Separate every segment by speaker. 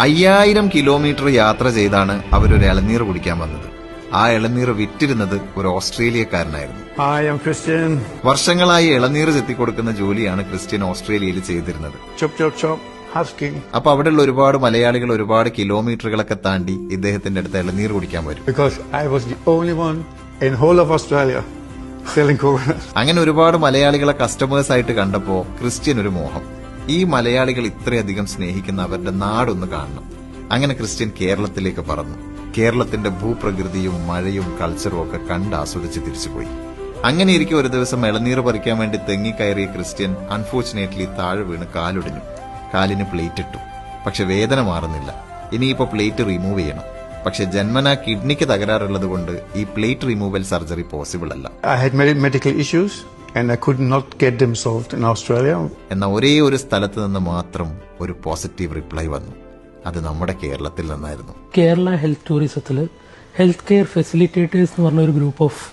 Speaker 1: 5000 kilometre യാത്ര ചെയ്താണ് അവരൊരു ഇളനീർ കുടിക്കാൻ വന്നത്. ആ ഇളനീർ വിറ്റിരുന്നത് ഒരു ഓസ്ട്രേലിയക്കാരനായിരുന്നു. വർഷങ്ങളായി ഇളനീർ ചെത്തിക്കൊടുക്കുന്ന ജോലിയാണ് ക്രിസ്ത്യൻ ഓസ്ട്രേലിയയിൽ ചെയ്തിരുന്നത്. അപ്പൊ അവിടെയുള്ള ഒരുപാട് മലയാളികൾ ഒരുപാട് കിലോമീറ്ററുകളൊക്കെ താണ്ടി ഇദ്ദേഹത്തിന്റെ അടുത്ത് ഇളനീർ കുടിക്കാൻ വരും. അങ്ങനെ ഒരുപാട് മലയാളികളെ കസ്റ്റമേഴ്സ് ആയിട്ട് കണ്ടപ്പോ ക്രിസ്ത്യൻ ഒരു മോഹം, ഈ മലയാളികൾ ഇത്രയധികം സ്നേഹിക്കുന്ന അവരുടെ നാടൊന്ന് കാണണം. അങ്ങനെ ക്രിസ്ത്യൻ കേരളത്തിലേക്ക് പറന്നു. കേരളത്തിന്റെ ഭൂപ്രകൃതിയും മഴയും കൾച്ചറും ഒക്കെ കണ്ട് ആസ്വദിച്ച് തിരിച്ചുപോയി. അങ്ങനെ ഇരിക്കും ഒരു ദിവസം ഇളനീർ പറിക്കാൻ വേണ്ടി തെങ്ങിക്കയറിയ ക്രിസ്ത്യൻ അൺഫോർച്ചുനേറ്റ്ലി താഴെ വീണ് കാലൊടിഞ്ഞു. കാലിന് പ്ലേറ്റ് ഇട്ടു. പക്ഷെ വേദന മാറുന്നില്ല. ഇനിയിപ്പോ പ്ലേറ്റ് റിമൂവ് ചെയ്യണം. പക്ഷെ ജന്മനാ കിഡ്നിക്ക് തകരാറുള്ളത് കൊണ്ട് ഈ പ്ലേറ്റ് റിമൂവൽ സർജറി പോസിബിൾ അല്ല. എന്ന ഒരേ ഒരു സ്ഥലത്ത് നിന്ന് മാത്രം ഒരു പോസിറ്റീവ് റിപ്ലൈ വന്നു. അത് നമ്മുടെ കേരളത്തിൽ നിന്നായിരുന്നു.
Speaker 2: കേരള ഹെൽത്ത് ടൂറിസത്തില് ഹെൽത്ത് കെയർ ഫെസിലിറ്റേറ്റേഴ്സ് എന്ന് പറഞ്ഞ ഒരു ഗ്രൂപ്പ് ഓഫ്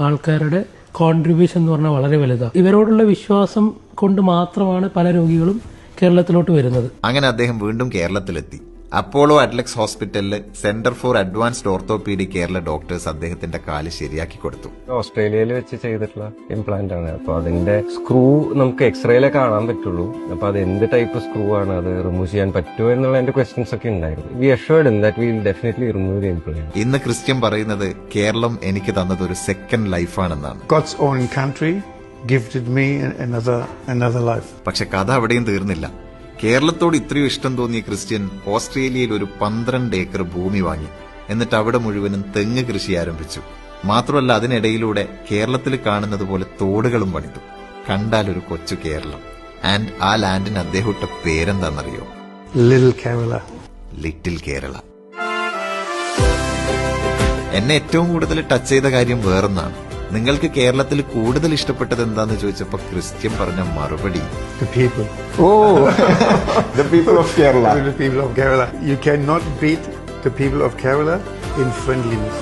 Speaker 2: ആൾക്കാരുടെ കോൺട്രിബ്യൂഷൻ എന്ന് പറഞ്ഞാൽ വളരെ വലുതാണ്. ഇവരോടുള്ള വിശ്വാസം കൊണ്ട് മാത്രമാണ് പല രോഗികളും കേരളത്തിലോട്ട് വരുന്നത്.
Speaker 1: അങ്ങനെ അദ്ദേഹം വീണ്ടും കേരളത്തിലെത്തി. അപ്പോളോ അഡ്ലക്സ് ഹോസ്പിറ്റലില് centre for advanced orthopaedic Kerala doctors അദ്ദേഹത്തിന്റെ കാല് ശരിയാക്കി കൊടുത്തു.
Speaker 3: ഓസ്ട്രേലിയയിൽ വെച്ച് ചെയ്തിട്ടുള്ള ഇംപ്ലാന്റ് ആണ്. അപ്പൊ അതിന്റെ സ്ക്രൂ നമുക്ക് എക്സ്റേയിലെ കാണാൻ പറ്റുള്ളൂ. അപ്പൊ അത് എന്ത് ടൈപ്പ് സ്ക്രൂ ആണ്, അത് റിമൂവ് ചെയ്യാൻ പറ്റുമോ എന്നുള്ള എന്റെ ക്വസ്റ്റ്യൻസ് ഒക്കെ ഉണ്ടായിരുന്നു. We assured that we will definitely remove the implant.
Speaker 1: ഇന്ന് ക്രിസ്ത്യൻ പറയുന്നത് കേരളം എനിക്ക് തന്നത് ഒരു സെക്കൻഡ് ലൈഫാണെന്നാണ്.
Speaker 4: God's own country gifted me another life.
Speaker 1: പക്ഷെ കഥ അവിടെയും തീർന്നില്ല. കേരളത്തോട് ഇത്രയും ഇഷ്ടം തോന്നിയ ക്രിസ്ത്യൻ ഓസ്ട്രേലിയയിൽ ഒരു 12 ഏക്കർ ഭൂമി വാങ്ങി. എന്നിട്ട് അവിടെ മുഴുവനും തെങ്ങ് കൃഷി ആരംഭിച്ചു. മാത്രമല്ല അതിനിടയിലൂടെ കേരളത്തിൽ കാണുന്നത് പോലെ തോടുകളും പണിതു. കണ്ടാൽ ഒരു കൊച്ചു കേരളം. ആൻഡ് ആ ലാൻഡിന് അദ്ദേഹം ഇട്ട പേരെന്താണെന്നറിയോ? ലിറ്റിൽ കേരള. എന്നെ ഏറ്റവും കൂടുതൽ ടച്ച് ചെയ്ത കാര്യം വേറൊന്നാണ്. നിങ്ങൾക്ക് കേരളത്തിൽ കൂടുതൽ ഇഷ്ടപ്പെട്ടത് എന്താന്ന് ചോദിച്ചപ്പോ ക്രിസ്ത്യൻ പറഞ്ഞ മറുപടി,
Speaker 4: the people of Kerala. You cannot beat the people of Kerala in friendliness.